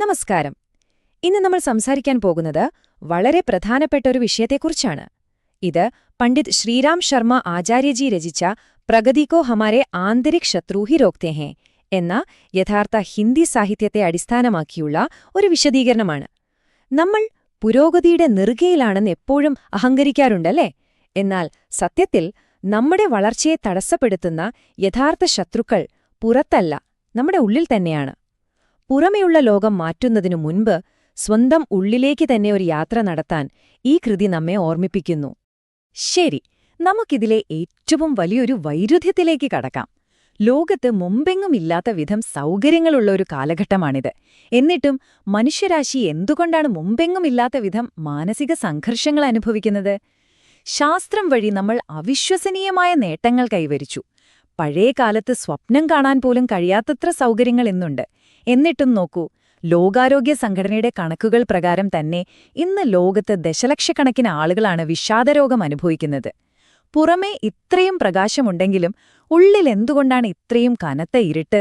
നമസ്കാരം. ഇന്ന് നമ്മൾ സംസാരിക്കാൻ പോകുന്നത് വളരെ പ്രധാനപ്പെട്ട ഒരു വിഷയത്തെക്കുറിച്ചാണ്. ഇത് പണ്ഡിറ്റ് ശ്രീരാം ശർമ്മ ആചാര്യജി രചിച്ച പ്രഗതി കോ ഹമാരെ ആന്തരിക് ശത്രു ഹി രോക്തേ ഹേ എന്ന യഥാർത്ഥ ഹിന്ദി സാഹിത്യത്തെ അടിസ്ഥാനമാക്കിയുള്ള ഒരു വിശദീകരണമാണ്. നമ്മൾ പുരോഗതിയുടെ നെറുകയിലാണെന്ന് എപ്പോഴും അഹങ്കരിക്കാറുണ്ടല്ലേ? എന്നാൽ സത്യത്തിൽ നമ്മുടെ വളർച്ചയെ തടസ്സപ്പെടുത്തുന്ന യഥാർത്ഥ ശത്രുക്കൾ പുറത്തല്ല, നമ്മുടെ ഉള്ളിൽ തന്നെയാണ്. പുറമെയുള്ള ലോകം മാറ്റുന്നതിനു മുൻപ് സ്വന്തം ഉള്ളിലേക്ക് തന്നെ ഒരു യാത്ര നടത്താൻ ഈ കൃതി നമ്മെ ഓർമ്മിപ്പിക്കുന്നു. ശരി, നമുക്കിതിലെ ഏറ്റവും വലിയൊരു വൈരുദ്ധ്യത്തിലേക്ക് കടക്കാം. ലോകത്ത് മുമ്പെങ്ങുമില്ലാത്ത വിധം സൗകര്യങ്ങളുള്ള ഒരു കാലഘട്ടമാണിത്. എന്നിട്ടും മനുഷ്യരാശി എന്തുകൊണ്ടാണ് മുമ്പെങ്ങുമില്ലാത്ത വിധം മാനസിക സംഘർഷങ്ങൾ അനുഭവിക്കുന്നത്? ശാസ്ത്രം വഴി നമ്മൾ അവിശ്വസനീയമായ നേട്ടങ്ങൾ കൈവരിച്ചു. പഴയ കാലത്ത് സ്വപ്നം കാണാൻ പോലും കഴിയാത്തത്ര സൗകര്യങ്ങൾ ഇന്നുണ്ട്. എന്നിട്ടും നോക്കൂ, ലോകാരോഗ്യ സംഘടനയുടെ കണക്കുകൾ പ്രകാരം തന്നെ ഇന്ന് ലോകത്ത് ദശലക്ഷക്കണക്കിന് ആളുകളാണ് വിഷാദരോഗം അനുഭവിക്കുന്നത്. പുറമേ ഇത്രയും പ്രകാശമുണ്ടെങ്കിലും ഉള്ളിൽ എന്തുകൊണ്ടാണ് ഇത്രയും കനത്ത ഇരുട്ട്?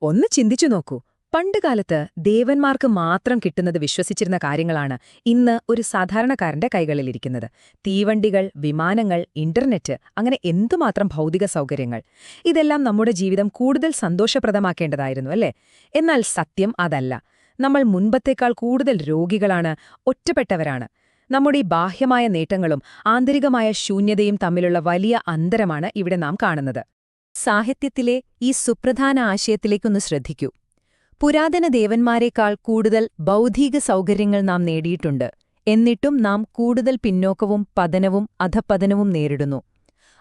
ഒന്ന് ചിന്തിച്ചു നോക്കൂ. പണ്ടുകാലത്ത് ദേവന്മാർക്ക് മാത്രം കിട്ടുന്നത് വിശ്വസിച്ചിരുന്ന കാര്യങ്ങളാണ് ഇന്ന് ഒരു സാധാരണക്കാരന്റെ കൈകളിലിരിക്കുന്നത്. തീവണ്ടികൾ, വിമാനങ്ങൾ, ഇന്റർനെറ്റ്, അങ്ങനെ എന്തുമാത്രം ഭൗതിക സൗകര്യങ്ങൾ. ഇതെല്ലാം നമ്മുടെ ജീവിതം കൂടുതൽ സന്തോഷപ്രദമാക്കേണ്ടതായിരുന്നു, അല്ലേ? എന്നാൽ സത്യം അതല്ല. നമ്മൾ മുൻപത്തേക്കാൾ കൂടുതൽ രോഗികളാണ്, ഒറ്റപ്പെട്ടവരാണ്. നമ്മുടെ ഈ ബാഹ്യമായ നേട്ടങ്ങളും ആന്തരികമായ ശൂന്യതയും തമ്മിലുള്ള വലിയ അന്തരമാണ് ഇവിടെ നാം കാണുന്നത്. സാഹിത്യത്തിലെ ഈ സുപ്രധാന ആശയത്തിലേക്കൊന്ന് ശ്രദ്ധിക്കൂ. പുരാതന ദേവന്മാരെക്കാൾ കൂടുതൽ ബൗദ്ധിക സൗകര്യങ്ങൾ നാം നേടിയിട്ടുണ്ട്. എന്നിട്ടും നാം കൂടുതൽ പിന്നോക്കവും പതനവും അധപതനവും നേരിടുന്നു.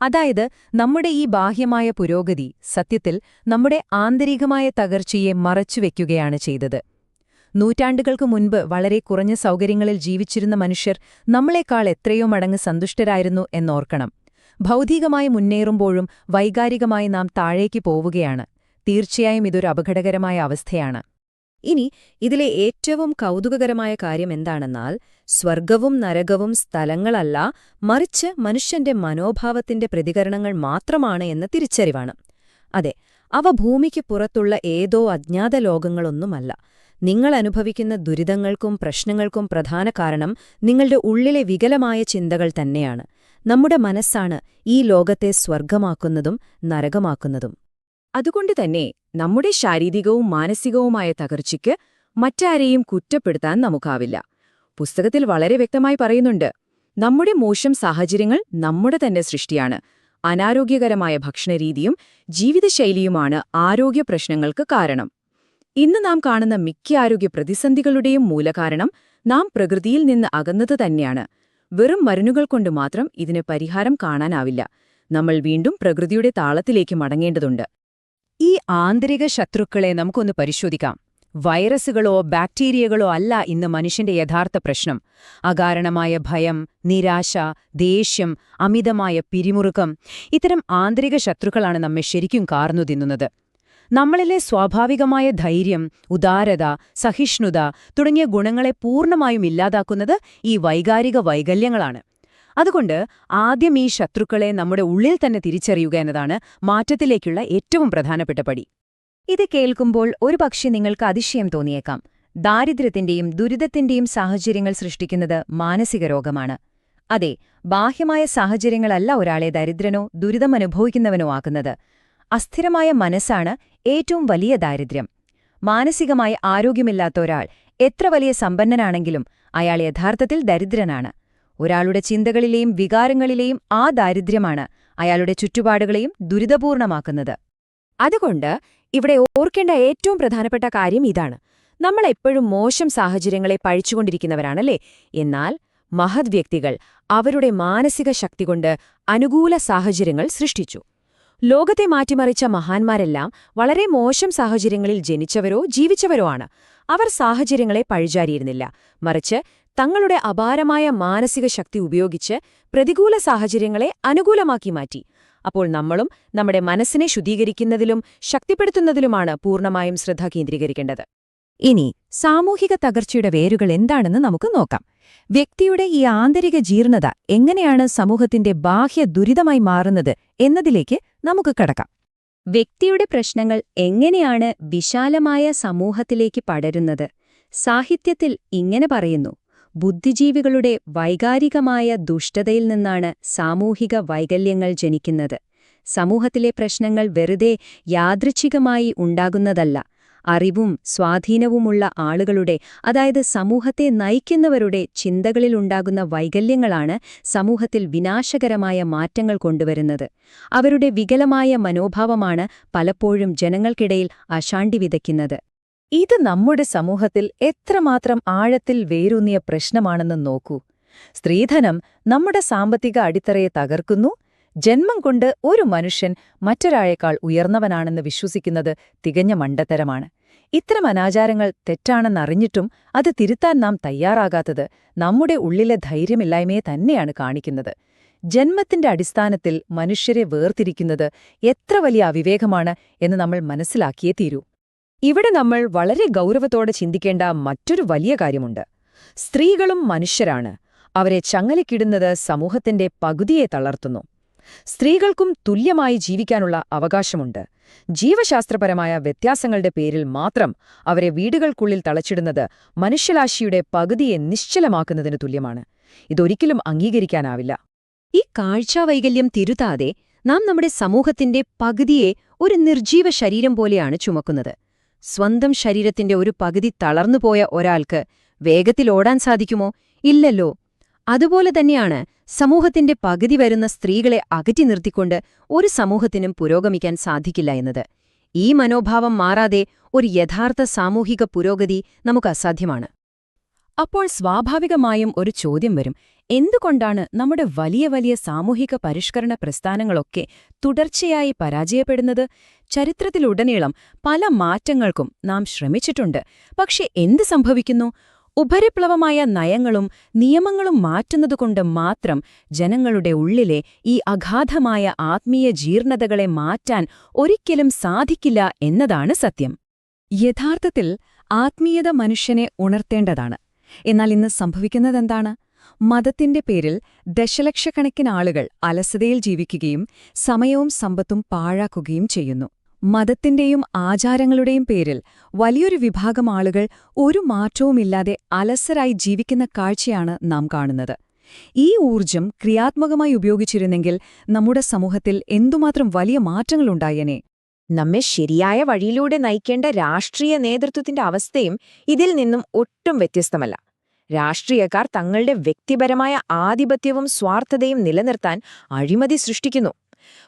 അതായത് നമ്മുടെ ഈ ബാഹ്യമായ പുരോഗതി സത്യത്തിൽ നമ്മുടെ ആന്തരികമായ തകർച്ചയെ മറച്ചുവെക്കുകയാണ് ചെയ്തത്. നൂറ്റാണ്ടുകൾക്ക് മുൻപ് വളരെ കുറഞ്ഞ സൗകര്യങ്ങളിൽ ജീവിച്ചിരുന്ന മനുഷ്യർ നമ്മളെക്കാൾ എത്രയോ മടങ്ങ് സന്തുഷ്ടരായിരുന്നു എന്നോർക്കണം. ഭൗതികമായി മുന്നേറുമ്പോഴും വൈകാരികമായി നാം താഴേക്ക് പോവുകയാണ്. തീർച്ചയായും ഇതൊരു അപകടകരമായ അവസ്ഥയാണ്. ഇനി ഇതിലെ ഏറ്റവും കൗതുകകരമായ കാര്യം എന്താണെന്നാൽ, സ്വർഗവും നരകവും സ്ഥലങ്ങളല്ല, മറിച്ച് മനുഷ്യന്റെ മനോഭാവത്തിന്റെ പ്രതികരണങ്ങൾ മാത്രമാണ് എന്ന തിരിച്ചറിവാണ്. അതെ, അവ ഭൂമിക്ക് പുറത്തുള്ള ഏതോ അജ്ഞാത ലോകങ്ങളൊന്നുമല്ല. നിങ്ങൾ അനുഭവിക്കുന്ന ദുരിതങ്ങൾക്കും പ്രശ്നങ്ങൾക്കും പ്രധാന കാരണം നിങ്ങളുടെ ഉള്ളിലെ വികലമായ ചിന്തകൾ തന്നെയാണ്. നമ്മുടെ മനസ്സാണ് ഈ ലോകത്തെ സ്വർഗമാക്കുന്നതും നരകമാക്കുന്നതും. അതുകൊണ്ടുതന്നെ നമ്മുടെ ശാരീരികവും മാനസികവുമായ തകർച്ചയ്ക്ക് മറ്റാരെയും കുറ്റപ്പെടുത്താൻ നമുക്കാവില്ല. പുസ്തകത്തിൽ വളരെ വ്യക്തമായി പറയുന്നുണ്ട്, നമ്മുടെ മോശം സാഹചര്യങ്ങൾ നമ്മുടെ തന്നെ സൃഷ്ടിയാണ്. അനാരോഗ്യകരമായ ഭക്ഷണരീതിയും ജീവിതശൈലിയുമാണ് ആരോഗ്യ പ്രശ്നങ്ങൾക്ക് കാരണം. ഇന്ന് നാം കാണുന്ന മിക്ക ആരോഗ്യ പ്രതിസന്ധികളുടെയും മൂലകാരണം നാം പ്രകൃതിയിൽ നിന്ന് അകന്നത് തന്നെയാണ്. വെറും മരുന്നുകൾ കൊണ്ട് മാത്രം ഇതിന് പരിഹാരം കാണാനാവില്ല. നമ്മൾ വീണ്ടും പ്രകൃതിയുടെ താളത്തിലേക്ക് മടങ്ങേണ്ടതുണ്ട്. ഈ ആന്തരിക ശത്രുക്കളെ നമുക്കൊന്ന് പരിശോധിക്കാം. വൈറസുകളോ ബാക്ടീരിയകളോ അല്ല ഇന്ന് മനുഷ്യന്റെ യഥാർത്ഥ പ്രശ്നം. അകാരണമായ ഭയം, നിരാശ, ദേഷ്യം, അമിതമായ പിരിമുറുക്കം, ഇത്തരം ആന്തരിക ശത്രുക്കളാണ് നമ്മെ ശരിക്കും കാർന്നു തിന്നുന്നത്. നമ്മളിലെ സ്വാഭാവികമായ ധൈര്യം, ഉദാരത, സഹിഷ്ണുത തുടങ്ങിയ ഗുണങ്ങളെ പൂർണ്ണമായും ഇല്ലാതാക്കുന്നത് ഈ വൈകാരിക വൈകല്യങ്ങളാണ്. അതുകൊണ്ട് ആദ്യം ഈ ശത്രുക്കളെ നമ്മുടെ ഉള്ളിൽ തന്നെ തിരിച്ചറിയുക എന്നതാണ് മാറ്റത്തിലേക്കുള്ള ഏറ്റവും പ്രധാനപ്പെട്ട പടി. ഇത് കേൾക്കുമ്പോൾ ഒരുപക്ഷെ നിങ്ങൾക്ക് അതിശയം തോന്നിയേക്കാം. ദാരിദ്ര്യത്തിന്റെയും ദുരിതത്തിന്റെയും സാഹചര്യങ്ങൾ സൃഷ്ടിക്കുന്നത് മാനസിക രോഗമാണ്. അതെ, ബാഹ്യമായ സാഹചര്യങ്ങളല്ല ഒരാളെ ദരിദ്രനോ ദുരിതമനുഭവിക്കുന്നവനോ ആക്കുന്നത്. അസ്ഥിരമായ മനസ്സാണ് ഏറ്റവും വലിയ ദാരിദ്ര്യം. മാനസികമായി ആരോഗ്യമില്ലാത്ത ഒരാൾ എത്ര വലിയ സമ്പന്നനാണെങ്കിലും അയാൾ യഥാർത്ഥത്തിൽ ദരിദ്രനാണ്. ഒരാളുടെ ചിന്തകളിലെയും വികാരങ്ങളിലെയും ആ ദാരിദ്ര്യമാണ് അയാളുടെ ചുറ്റുപാടുകളെയും ദുരിതപൂർണമാക്കുന്നത്. അതുകൊണ്ട് ഇവിടെ ഓർക്കേണ്ട ഏറ്റവും പ്രധാനപ്പെട്ട കാര്യം ഇതാണ്. നമ്മൾ എപ്പോഴും മോശം സാഹചര്യങ്ങളെ പഴിച്ചുകൊണ്ടിരിക്കുന്നവരാണല്ലേ? എന്നാൽ മഹത് വ്യക്തികൾ അവരുടെ മാനസിക ശക്തി കൊണ്ട് അനുകൂല സാഹചര്യങ്ങൾ സൃഷ്ടിച്ചു. ലോകത്തെ മാറ്റിമറിച്ച മഹാന്മാരെല്ലാം വളരെ മോശം സാഹചര്യങ്ങളിൽ ജനിച്ചവരോ ജീവിച്ചവരോ ആണ്. അവർ സാഹചര്യങ്ങളെ പഴിചാരിയിരുന്നില്ല, മറിച്ച് തങ്ങളുടെ അപാരമായ മാനസിക ശക്തി ഉപയോഗിച്ച് പ്രതികൂല സാഹചര്യങ്ങളെ അനുകൂലമാക്കി മാറ്റി. അപ്പോൾ നമ്മളും നമ്മുടെ മനസ്സിനെ ശുദ്ധീകരിക്കുന്നതിലും ശക്തിപ്പെടുത്തുന്നതിലുമാണ് പൂർണ്ണമായും ശ്രദ്ധ കേന്ദ്രീകരിക്കേണ്ടത്. ഇനി സാമൂഹിക തകർച്ചയുടെ വേരുകൾ എന്താണെന്ന് നമുക്ക് നോക്കാം. വ്യക്തിയുടെ ഈ ആന്തരിക ജീർണത എങ്ങനെയാണ് സമൂഹത്തിന്റെ ബാഹ്യ ദുരിതമായി മാറുന്നത് എന്നതിലേക്ക് നമുക്ക് കടക്കാം. വ്യക്തിയുടെ പ്രശ്നങ്ങൾ എങ്ങനെയാണ് വിശാലമായ സമൂഹത്തിലേക്ക് പടരുന്നത്? സാഹിത്യത്തിൽ ഇങ്ങനെ പറയുന്നു: ബുദ്ധിജീവികളുടെ വൈകാരികമായ ദുഷ്ടതയിൽ നിന്നാണ് സാമൂഹിക വൈകല്യങ്ങൾ ജനിക്കുന്നത്. സമൂഹത്തിലെ പ്രശ്നങ്ങൾ വെറുതെ യാദൃച്ഛികമായി ഉണ്ടാകുന്നതല്ല. അറിവും സ്വാധീനവുമുള്ള ആളുകളുടെ, അതായത് സമൂഹത്തെ നയിക്കുന്നവരുടെ ചിന്തകളിലുണ്ടാകുന്ന വൈകല്യങ്ങളാണ് സമൂഹത്തിൽ വിനാശകരമായ മാറ്റങ്ങൾ കൊണ്ടുവരുന്നത്. അവരുടെ വികലമായ മനോഭാവമാണ് പലപ്പോഴും ജനങ്ങൾക്കിടയിൽ അശാന്തി വിതയ്ക്കുന്നത്. ഇത് നമ്മുടെ സമൂഹത്തിൽ എത്രമാത്രം ആഴത്തിൽ വേരൂന്നിയ പ്രശ്നമാണെന്ന് നോക്കൂ. സ്ത്രീധനം നമ്മുടെ സാമ്പത്തിക അടിത്തറയെ തകർക്കുന്നു. ജന്മം കൊണ്ട് ഒരു മനുഷ്യൻ മറ്റൊരാളേക്കാൾ ഉയർന്നവനാണെന്ന് വിശ്വസിക്കുന്നത് തികഞ്ഞ മണ്ടത്തരമാണ്. ഇത്തരം അനാചാരങ്ങൾ തെറ്റാണെന്നറിഞ്ഞിട്ടും അത് തിരുത്താൻ നാം തയ്യാറാകാത്തത് നമ്മുടെ ഉള്ളിലെ ധൈര്യമില്ലായ്മയെ തന്നെയാണ് കാണിക്കുന്നത്. ജന്മത്തിന്റെ അടിസ്ഥാനത്തിൽ മനുഷ്യരെ വേർതിരിക്കുന്നത് എത്ര വലിയ അവിവേകമാണ് എന്ന് നമ്മൾ മനസ്സിലാക്കിയേ തീരൂ. ഇവിടെ നമ്മൾ വളരെ ഗൗരവത്തോടെ ചിന്തിക്കേണ്ട മറ്റൊരു വലിയ കാര്യമുണ്ട്. സ്ത്രീകളും മനുഷ്യരാണ്. അവരെ ചങ്ങലക്കിടുന്നത് സമൂഹത്തിന്റെ പകുതിയെ തളർത്തുന്നു. സ്ത്രീകൾക്കും തുല്യമായി ജീവിക്കാനുള്ള അവകാശമുണ്ട്. ജീവശാസ്ത്രപരമായ വ്യത്യാസങ്ങളുടെ പേരിൽ മാത്രം അവരെ വീടുകൾക്കുള്ളിൽ തളച്ചിടുന്നത് മനുഷ്യരാശിയുടെ പകുതിയെ നിശ്ചലമാക്കുന്നതിന് തുല്യമാണ്. ഇതൊരിക്കലും അംഗീകരിക്കാനാവില്ല. ഈ കാഴ്ചാവൈകല്യം തിരുത്താതെ നാം നമ്മുടെ സമൂഹത്തിന്റെ പകുതിയെ ഒരു നിർജീവ ശരീരം പോലെയാണ് ചുമക്കുന്നത്. സ്വന്തം ശരീരത്തിന്റെ ഒരു പകുതി തളർന്നുപോയ ഒരാൾക്ക് വേഗത്തിൽ ഓടാൻ സാധിക്കുമോ? ഇല്ലല്ലോ. അതുപോലെ തന്നെയാണ് സമൂഹത്തിന്റെ പകുതി വരുന്ന സ്ത്രീകളെ അകറ്റി നിർത്തിക്കൊണ്ട് ഒരു സമൂഹത്തിനും പുരോഗമിക്കാൻ സാധിക്കില്ല എന്നത്. ഈ മനോഭാവം മാറാതെ ഒരു യഥാർത്ഥ സാമൂഹിക പുരോഗതി നമുക്ക് അസാധ്യമാണ്. അപ്പോൾ സ്വാഭാവികമായും ഒരു ചോദ്യം വരും: എന്തുകൊണ്ടാണ് നമ്മുടെ വലിയ വലിയ സാമൂഹിക പരിഷ്കരണ പ്രസ്ഥാനങ്ങളൊക്കെ തുടർച്ചയായി പരാജയപ്പെടുന്നത്? ചരിത്രത്തിലുടനീളം പല മാറ്റങ്ങൾക്കും നാം ശ്രമിച്ചിട്ടുണ്ട്. പക്ഷെ എന്ത് സംഭവിക്കുന്നു? ഉപരിപ്ലവമായ നയങ്ങളും നിയമങ്ങളും മാറ്റുന്നതുകൊണ്ട് മാത്രം ജനങ്ങളുടെ ഉള്ളിലെ ഈ അഗാധമായ ആത്മീയ ജീർണതകളെ മാറ്റാൻ ഒരിക്കലും സാധിക്കില്ല എന്നതാണ് സത്യം. യഥാർത്ഥത്തിൽ ആത്മീയത മനുഷ്യനെ ഉണർത്തേണ്ടതാണ്. എന്നാൽ ഇന്ന് സംഭവിക്കുന്നതെന്താണ്? മതത്തിന്റെ പേരിൽ ദശലക്ഷക്കണക്കിന് ആളുകൾ അലസതയിൽ ജീവിക്കുകയും സമയവും സമ്പത്തും പാഴാക്കുകയും ചെയ്യുന്നു. മതത്തിന്റെയും ആചാരങ്ങളുടെയും പേരിൽ വലിയൊരു വിഭാഗം ആളുകൾ ഒരു മാറ്റവുമില്ലാതെ അലസരായി ജീവിക്കുന്ന കാഴ്ചയാണ് നാം കാണുന്നത്. ഈ ഊർജം ക്രിയാത്മകമായി ഉപയോഗിച്ചിരുന്നെങ്കിൽ നമ്മുടെ സമൂഹത്തിൽ എന്തുമാത്രം വലിയ മാറ്റങ്ങളുണ്ടായേനെ. നമ്മെ ശരിയായ വഴിയിലൂടെ നയിക്കേണ്ട രാഷ്ട്രീയ നേതൃത്വത്തിന്റെ അവസ്ഥയും ഇതിൽ നിന്നും ഒട്ടും വ്യത്യസ്തമല്ല. രാഷ്ട്രീയക്കാർ തങ്ങളുടെ വ്യക്തിപരമായ ആധിപത്യവും സ്വാർത്ഥതയും നിലനിർത്താൻ അഴിമതി സൃഷ്ടിക്കുന്നു.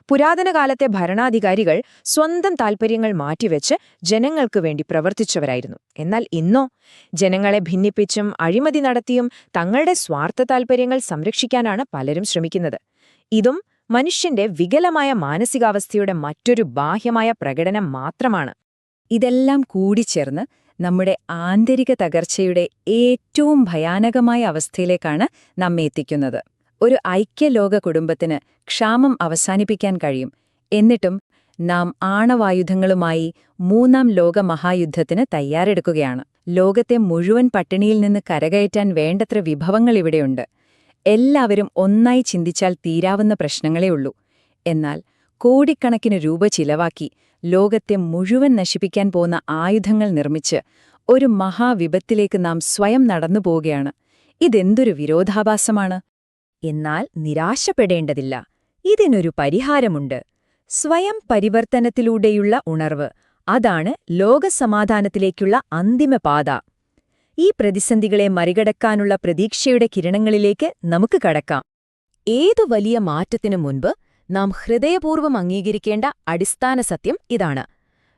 പുരാതന കാലത്തെ ഭരണാധികാരികൾ സ്വന്തം താൽപ്പര്യങ്ങൾ മാറ്റിവെച്ച് ജനങ്ങൾക്കു വേണ്ടി പ്രവർത്തിച്ചവരായിരുന്നു. എന്നാൽ ഇന്നോ ജനങ്ങളെ ഭിന്നിപ്പിച്ചും അഴിമതി നടത്തിയും തങ്ങളുടെ സ്വാർത്ഥ താൽപ്പര്യങ്ങൾ സംരക്ഷിക്കാനാണ് പലരും ശ്രമിക്കുന്നത്. ഇതും മനുഷ്യന്റെ വികലമായ മാനസികാവസ്ഥയുടെ മറ്റൊരു ബാഹ്യമായ പ്രകടനം മാത്രമാണ്. ഇതെല്ലാം കൂടിച്ചേർന്ന് നമ്മുടെ ആന്തരിക തകർച്ചയുടെ ഏറ്റവും ഭയാനകമായ അവസ്ഥയിലേക്കാണ് നമ്മെ എത്തിക്കുന്നത്. ഒരു ഐക്യലോക കുടുംബത്തിന് ക്ഷാമം അവസാനിപ്പിക്കാൻ കഴിയും. എന്നിട്ടും നാം ആണവായുധങ്ങളുമായി മൂന്നാം ലോകമഹായുദ്ധത്തിന് തയ്യാറെടുക്കുകയാണ്. ലോകത്തെ മുഴുവൻ പട്ടിണിയിൽ നിന്ന് കരകയറ്റാൻ വേണ്ടത്ര വിഭവങ്ങൾ ഇവിടെയുണ്ട്. എല്ലാവരും ഒന്നായി ചിന്തിച്ചാൽ തീരാവുന്ന പ്രശ്നങ്ങളേ ഉള്ളൂ. എന്നാൽ കോടിക്കണക്കിന് രൂപ ചിലവാക്കി ലോകത്തെ മുഴുവൻ നശിപ്പിക്കാൻ പോകുന്ന ആയുധങ്ങൾ നിർമ്മിച്ച് ഒരു മഹാവിപത്തിലേക്ക് നാം സ്വയം നടന്നുപോവുകയാണ്. ഇതെന്തൊരു വിരോധാഭാസമാണ്! എന്നാൽ നിരാശപ്പെടേണ്ടതില്ല. ഇതിനൊരു പരിഹാരമുണ്ട്. സ്വയം പരിവർത്തനത്തിലൂടെയുള്ള ഉണർവ്. അതാണ് ലോകസമാധാനത്തിലേക്കുള്ള അന്തിമപാത. ഈ പ്രതിസന്ധികളെ മറികടക്കാനുള്ള പ്രതീക്ഷയുടെ കിരണങ്ങളിലേക്ക് നമുക്ക് കടക്കാം. ഏതു വലിയ മാറ്റത്തിനു മുൻപ് നാം ഹൃദയപൂർവ്വം അംഗീകരിക്കേണ്ട അടിസ്ഥാന സത്യം ഇതാണ്: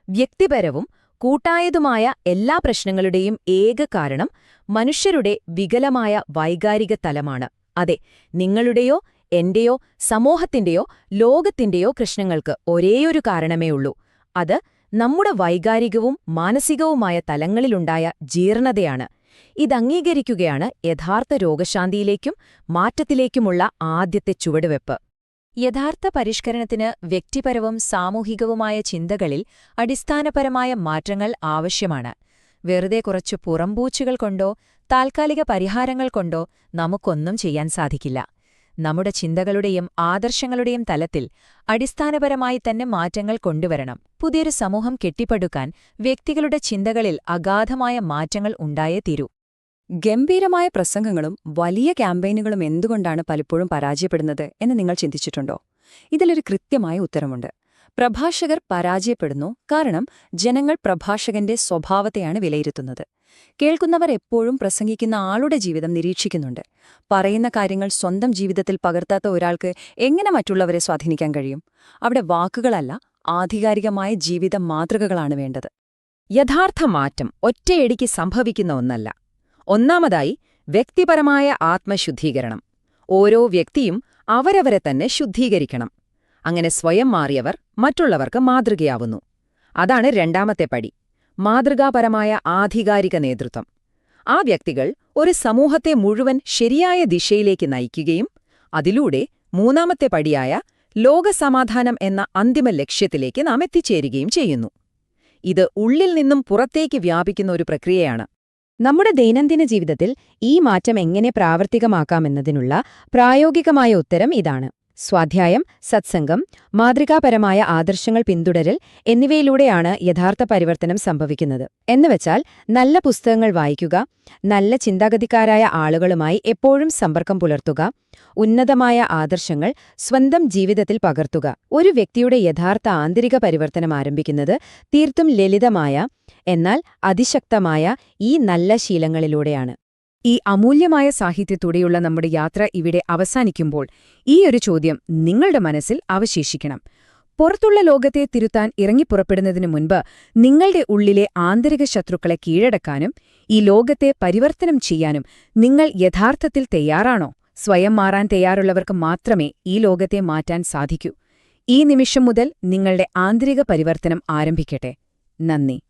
വ്യക്തിപരവും കൂട്ടായതുമായ എല്ലാ പ്രശ്നങ്ങളുടെയും ഏക കാരണം മനുഷ്യരുടെ വികലമായ വൈകാരിക തലമാണ്. അതെ, നിങ്ങളുടെയോ എന്റെയോ സമൂഹത്തിന്റെയോ ലോകത്തിന്റെയോ പ്രശ്നങ്ങൾക്ക് ഒരേയൊരു കാരണമേ ഉള്ളൂ. അത് നമ്മുടെ വൈകാരികവും മാനസികവുമായ തലങ്ങളിലുണ്ടായ ജീർണതയാണ്. ഇതംഗീകരിക്കുകയാണ് യഥാർത്ഥ രോഗശാന്തിയിലേക്കും മാറ്റത്തിലേക്കുമുള്ള ആദ്യത്തെ ചുവടുവെപ്പ്. യഥാർത്ഥ പരിഷ്കരണത്തിന് വ്യക്തിപരവും സാമൂഹികവുമായ ചിന്തകളിൽ അടിസ്ഥാനപരമായ മാറ്റങ്ങൾ ആവശ്യമാണ്. വെറുതെ കുറച്ചു പുറംപൂച്ചുകൾ കൊണ്ടോ താൽക്കാലിക പരിഹാരങ്ങൾ കൊണ്ടോ നമുക്കൊന്നും ചെയ്യാൻ സാധിക്കില്ല. നമ്മുടെ ചിന്തകളുടെയും ആദർശങ്ങളുടെയും തലത്തിൽ അടിസ്ഥാനപരമായി തന്നെ മാറ്റങ്ങൾ കൊണ്ടുവരണം. പുതിയൊരു സമൂഹം കെട്ടിപ്പടുക്കാൻ വ്യക്തികളുടെ ചിന്തകളിൽ അഗാധമായ മാറ്റങ്ങൾ ഉണ്ടായേ തീരൂ. ഗംഭീരമായ പ്രസംഗങ്ങളും വലിയ ക്യാമ്പയിനുകളും എന്തുകൊണ്ടാണ് പലപ്പോഴും പരാജയപ്പെടുന്നത് എന്ന് നിങ്ങൾ ചിന്തിച്ചിട്ടുണ്ടോ? ഇതിലൊരു കൃത്യമായ ഉത്തരമുണ്ട്. പ്രഭാഷകർ പരാജയപ്പെടുന്നു കാരണം ജനങ്ങൾ പ്രഭാഷകന്റെ സ്വഭാവത്തെയാണ് വിലയിരുത്തുന്നത്. കേൾക്കുന്നവർ എപ്പോഴും പ്രസംഗിക്കുന്ന ആളുടെ ജീവിതം നിരീക്ഷിക്കുന്നുണ്ട്. പറയുന്ന കാര്യങ്ങൾ സ്വന്തം ജീവിതത്തിൽ പകർത്താത്ത ഒരാൾക്ക് എങ്ങനെ മറ്റുള്ളവരെ സ്വാധീനിക്കാൻ കഴിയും? അവിടെ വാക്കുകളല്ല, ആധികാരികമായ ജീവിത മാതൃകകളാണ് വേണ്ടത്. യഥാർത്ഥ മാറ്റം ഒറ്റയടിക്ക് സംഭവിക്കുന്ന ഒന്നല്ല. ഒന്നാമതായി, വ്യക്തിപരമായ ആത്മശുദ്ധീകരണം. ഓരോ വ്യക്തിയും അവരവരെ തന്നെ ശുദ്ധീകരിക്കണം. അങ്ങനെ സ്വയം മാറിയവർ മറ്റുള്ളവർക്ക് മാതൃകയാവുന്നു. അതാണ് രണ്ടാമത്തെ പടി, മാതൃകാപരമായ ആധികാരിക നേതൃത്വം. ആ വ്യക്തികൾ ഒരു സമൂഹത്തെ മുഴുവൻ ശരിയായ ദിശയിലേക്ക് നയിക്കുകയും അതിലൂടെ മൂന്നാമത്തെ പടിയായ ലോകസമാധാനം എന്ന അന്തിമ ലക്ഷ്യത്തിലേക്ക് നാം എത്തിച്ചേരുകയും ചെയ്യുന്നു. ഇത് ഉള്ളിൽ നിന്നും പുറത്തേക്ക് വ്യാപിക്കുന്ന ഒരു പ്രക്രിയയാണ്. നമ്മുടെ ദൈനംദിന ജീവിതത്തിൽ ഈ മാറ്റം എങ്ങനെ പ്രാവർത്തികമാക്കാമെന്നതിനുള്ള പ്രായോഗികമായ ഉത്തരം ഇതാണ്. സ്വാധ്യായം, സത്സംഗം, മാതൃകാപരമായ ആദർശങ്ങൾ പിന്തുടരൽ എന്നിവയിലൂടെയാണ് യഥാർത്ഥ പരിവർത്തനം സംഭവിക്കുന്നത്. എന്നുവെച്ചാൽ നല്ല പുസ്തകങ്ങൾ വായിക്കുക, നല്ല ചിന്താഗതിക്കാരായ ആളുകളുമായി എപ്പോഴും സമ്പർക്കം പുലർത്തുക, ഉന്നതമായ ആദർശങ്ങൾ സ്വന്തം ജീവിതത്തിൽ പകർത്തുക. ഒരു വ്യക്തിയുടെ യഥാർത്ഥ ആന്തരിക പരിവർത്തനം ആരംഭിക്കുന്നത് തീർത്തും ലളിതമായ എന്നാൽ അതിശക്തമായ ഈ നല്ല ശീലങ്ങളിലൂടെയാണ്. ഈ അമൂല്യമായ സാഹിത്യത്തോടെയുള്ള നമ്മുടെ യാത്ര ഇവിടെ അവസാനിക്കുമ്പോൾ ഈയൊരു ചോദ്യം നിങ്ങളുടെ മനസ്സിൽ അവശേഷിക്കണം. പുറത്തുള്ള ലോകത്തെ തിരുത്താൻ ഇറങ്ങിപ്പുറപ്പെടുന്നതിനു മുൻപ് നിങ്ങളുടെ ഉള്ളിലെ ആന്തരിക ശത്രുക്കളെ കീഴടക്കാനും ഈ ലോകത്തെ പരിവർത്തനം ചെയ്യാനും നിങ്ങൾ യഥാർത്ഥത്തിൽ തയ്യാറാണോ? സ്വയം മാറാൻ തയ്യാറുള്ളവർക്ക് മാത്രമേ ഈ ലോകത്തെ മാറ്റാൻ സാധിക്കൂ. ഈ നിമിഷം മുതൽ നിങ്ങളുടെ ആന്തരിക പരിവർത്തനം ആരംഭിക്കട്ടെ. നന്ദി.